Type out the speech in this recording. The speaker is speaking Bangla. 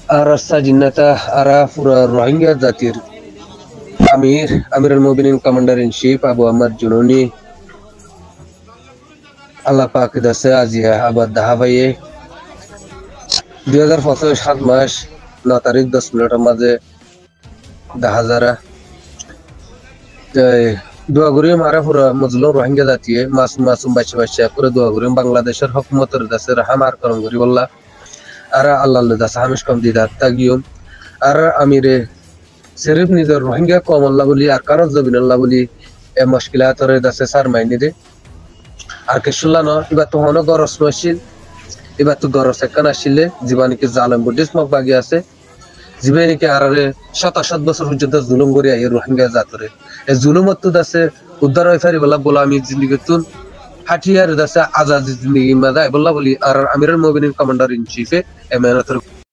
আর জিন্নাতা আরা পুরা রোহিঙ্গা জাতির আমিরুল মুমিনিন commander in chief Abu Ahmad Jununi আল্লাহ পাক দাসে আজিয়া আবার দাহাবাইয়ে 2015 7 মাস 9 তারিখ 10 মিনিটের মাঝে দেখা যারা দোয়া করিম আরা পুরা মজলুম রোহিঙ্গা জাতিয়ে মাসুম বাচ্চা বাচ্চা করে দোয়া করিম বাংলাদেশের হুকুমতের দাসে রাহামার করম করি বললা আর আল্লাহ দাস হামিশ কম দিদার তাগিয়ম আর আমিরে সিরিফ নিজের রোহিঙ্গা কম আল্লাহ বলি আর কারো জবিন আল্লাহ বলি এ মুশকিলাতরে দাসে সার মাইনি দে আর কে শুনলাম এবার তো হনো গরস নছিল এবার তো গরস একখান আসলে জীবানিকে জালেম বুদ্ধিস মক বাগি আছে জীবানিকে আর শত বছর পর্যন্ত জুলুম করে আই রোহিঙ্গা জাতরে এই জুলুমত তো দাসে উদ্ধার হয়ে ফারি বলা বলা আমি জিন্দিগি তুন হাটিয়ার দাসে আজাদি জিন্দিগি মাদা বললা বলি আর আমিরুল মুমিনিন কমান্ডার ইন চিফে এ মেহনতের